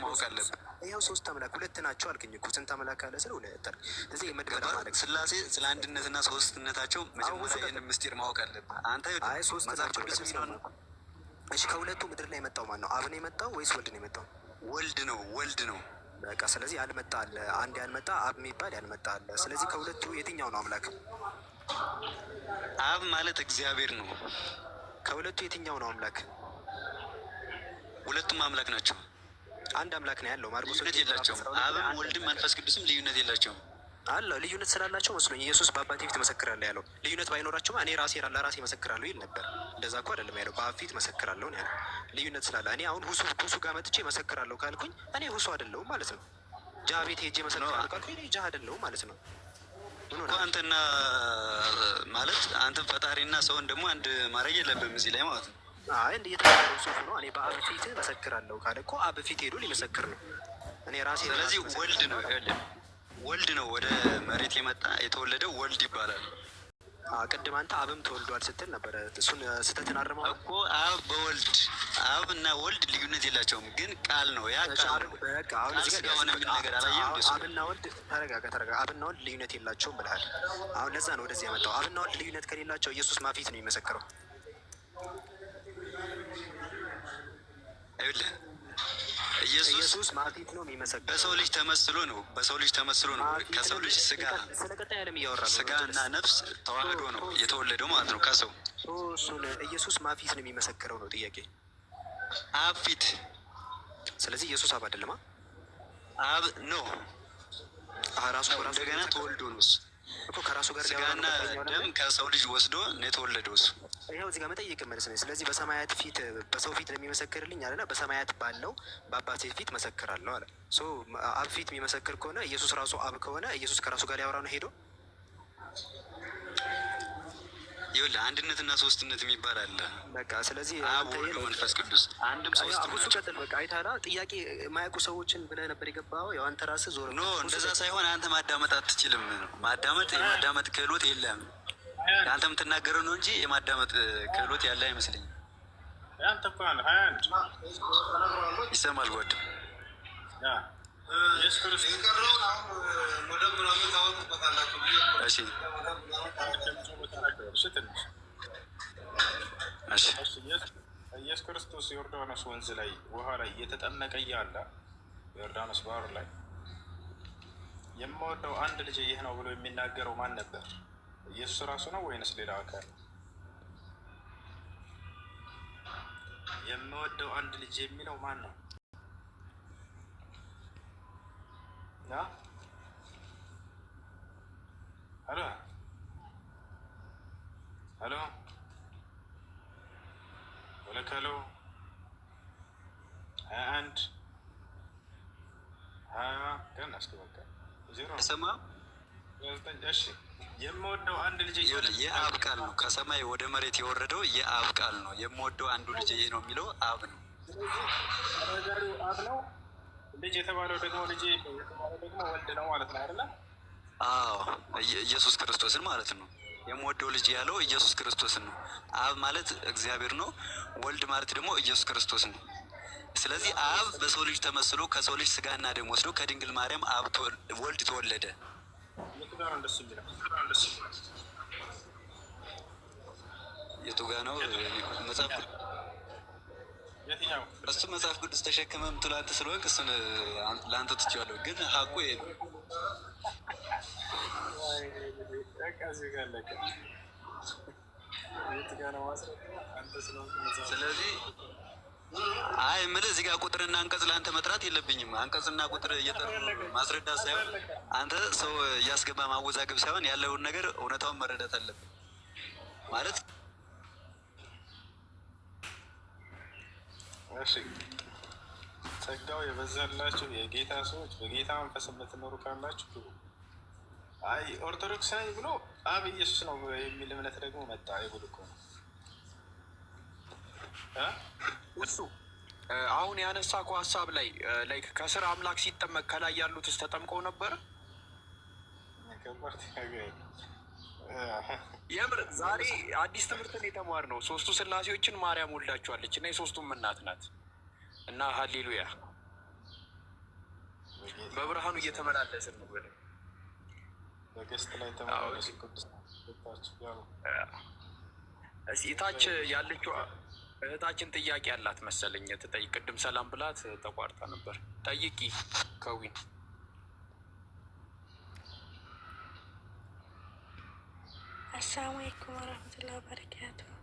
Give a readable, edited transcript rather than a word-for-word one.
ማወቅ አለብን። ይኸው ሶስት አምላክ ሁለት ናቸው አልከኝ እኮ ስንት አምላክ አለ ስለ ሁለት አልክ። እዚህ የመድበር ማለት ስላሴ ስለ አንድነትና ሶስትነታቸው መጀመሪያ ይህን ምስጢር ማወቅ አለብን። አንተ አይ ሶስት ናቸው የሚለውን እሺ፣ ከሁለቱ ምድር ላይ የመጣው ማን ነው? አብ ነው የመጣው ወይስ ወልድ ነው የመጣው? ወልድ ነው። ወልድ ነው። በቃ ስለዚህ ያልመጣ አለ፣ አንድ ያልመጣ አብ የሚባል ያልመጣ አለ። ስለዚህ ከሁለቱ የትኛው ነው አምላክ? አብ ማለት እግዚአብሔር ነው። ከሁለቱ የትኛው ነው አምላክ? ሁለቱም አምላክ ናቸው። አንድ አምላክ ነው ያለው። ማርቆስ ልዩነት የላቸውም። አብም ወልድም መንፈስ ቅዱስም ልዩነት የላቸውም። አለ ልዩነት ስላላቸው መስሎኝ ኢየሱስ በአባቴ ፊት መሰክራለሁ ያለው። ልዩነት ባይኖራቸውም እኔ ራሴ ለራሴ መሰክራለሁ ይል ነበር። እንደዛ እኮ አይደለም ያለው፣ በአብ ፊት መሰክራለሁ ነው ያለው። ልዩነት ስላለ እኔ አሁን ሁሱ ጋር መጥቼ መሰክራለሁ ካልኩኝ እኔ ሁሱ አይደለሁም ማለት ነው። ጃ ቤት ሄጄ መሰክራለሁ ካልኩኝ እኔ ጃ አይደለሁም ማለት ነው። አንተና ማለት አንተን ፈጣሪና ሰውን ደግሞ አንድ ማድረግ የለብህም እዚህ ላይ ማለት ነው። አይ እንደ የተባለው ሱፍ ነው። እኔ በአብ ፊት መሰክራለሁ ካለ እኮ አብ ፊት ሄዶ ሊመሰክር ነው። እኔ ራሴ ስለዚህ ወልድ ነው ወልድ ነው ወደ መሬት የመጣ የተወለደው ወልድ ይባላል። ቅድም አንተ አብም ተወልዷል ስትል ነበረ። እሱን ስተትን አርመው እኮ አብ በወልድ አብ እና ወልድ ልዩነት የላቸውም፣ ግን ቃል ነው። ያ ቃል ነው። አሁን እዚህ ጋር ሆነ ምን ነገር አላየህም? አብና ወልድ ተረጋጋ። አብና ወልድ ልዩነት የላቸውም ብለሃል። አሁን ለዛ ነው ወደዚህ ያመጣው። አብና ወልድ ልዩነት ከሌላቸው ኢየሱስ ማፊት ነው የሚመሰክረው። ኢየሱስ ማፊት ነው የሚመሰክረው። በሰው ልጅ ተመስሎ ነው። በሰው ልጅ ተመስሎ ነው። ከሰው ልጅ ስጋ እና ነፍስ ተዋህዶ ነው የተወለደው ማለት ነው ከሰው። እሱን ኢየሱስ ማፊት ነው የሚመሰክረው ነው ጥያቄ። አብ ፊት። ስለዚህ ኢየሱስ አብ አይደለማ? አብ ነው ራሱ እንደገና ተወልዶ ነው እኮ ከራሱ ጋር ስጋና ደም ከሰው ልጅ ወስዶ ነው የተወለደው እሱ። ይኸው እዚህ ጋር መጠየቅ መልስ ነው። ስለዚህ በሰማያት ፊት በሰው ፊት ለሚመሰክርልኝ አለና በሰማያት ባለው በአባቴ ፊት መሰክራለሁ አለ። አብ ፊት የሚመሰክር ከሆነ ኢየሱስ ራሱ አብ ከሆነ ኢየሱስ ከራሱ ጋር ሊያወራ ነው ሄዶ። ይኸውልህ አንድነትና ሶስትነት የሚባል አለ። በቃ ስለዚህ አብ ወልድ መንፈስ ቅዱስ አንድም ሶስትም ናቸው። ቀጥል በቃ አይታላ ጥያቄ የማያውቁ ሰዎችን ብለህ ነበር የገባኸው። ያው አንተ ራስህ ዞር ኖ እንደዛ ሳይሆን አንተ ማዳመጥ አትችልም። የማዳመጥ ክህሎት የለም። አንተ የምትናገረው ነው እንጂ የማዳመጥ ክህሎት ያለ አይመስለኝም። ይሰማል ጓድ ኢየሱስ ክርስቶስ ዮርዳኖስ ወንዝ ላይ ውሃ ላይ እየተጠመቀ እያለ ዮርዳኖስ ባህር ላይ የምወደው አንድ ልጅ ይህ ነው ብሎ የሚናገረው ማን ነበር? ኢየሱስ ራሱ ነው ወይንስ ሌላ አካል? የምወደው አንድ ልጅ የሚለው ማን ነው? ሄሎ ሄሎ ወለከሎ 21 ገና አስከበቃ ሰማ። እሺ የምወደው አንድ ልጅ የአብ ቃል ነው። ከሰማይ ወደ መሬት የወረደው የአብ ቃል ነው። የምወደው አንዱ ልጅ ይሄ ነው የሚለው አብ ነው። አብ ነው። ልጅ የተባለው ደግሞ ወልድ ነው ማለት ነው አይደለ? አዎ ኢየሱስ ክርስቶስን ማለት ነው። የምወደው ልጅ ያለው ኢየሱስ ክርስቶስን ነው። አብ ማለት እግዚአብሔር ነው። ወልድ ማለት ደግሞ ኢየሱስ ክርስቶስ ነው። ስለዚህ አብ በሰው ልጅ ተመስሎ ከሰው ልጅ ስጋና ደም ወስዶ ከድንግል ማርያም አብ ወልድ ተወለደ። የቱ ጋ ነው መጽሐፍ? እሱ መጽሐፍ ቅዱስ ተሸክመህ የምትለው አንተ ስለሆንክ እሱን ለአንተ ትቼዋለሁ። ግን ሀቁ ይሄ ነው። ስለዚህ አይ የምልህ እዚህ ጋር ቁጥርና አንቀጽ ለአንተ መጥራት የለብኝም። አንቀጽና ቁጥር እየጠሩ ማስረዳት ሳይሆን አንተ ሰው እያስገባ ማወዛገብ ሳይሆን ያለውን ነገር እውነታውን መረዳት አለብን ማለት። እሺ ጸጋው የበዛላችሁ የጌታ ሰዎች በጌታ መንፈስ የምትኖሩ ካላችሁ አይ ኦርቶዶክስ ነኝ ብሎ አብ ኢየሱስ ነው የሚል እምነት ደግሞ መጣ። አይጉድ እኮ ነው እሱ አሁን ያነሳኩ ሀሳብ ላይ ከስር አምላክ ሲጠመቅ ከላይ ያሉትስ ተጠምቀው ነበር? የምር ዛሬ አዲስ ትምህርትን የተማርነው ሶስቱ ስላሴዎችን ማርያም ወልዳቸዋለች እና የሶስቱም እናት ናት እና ሀሌሉያ በብርሃኑ እየተመላለስን ነው። በገስት ላይ ተመላለሱ ቅዱስ ያው ታች ያለችው እህታችን ጥያቄ ያላት መሰለኝ ትጠይቅ። ቅድም ሰላም ብላት ተቋርጣ ነበር። ጠይቂ ከዊን። አሰላሙ አለይኩም ወረህመቱላሂ ወበረካቱሁ።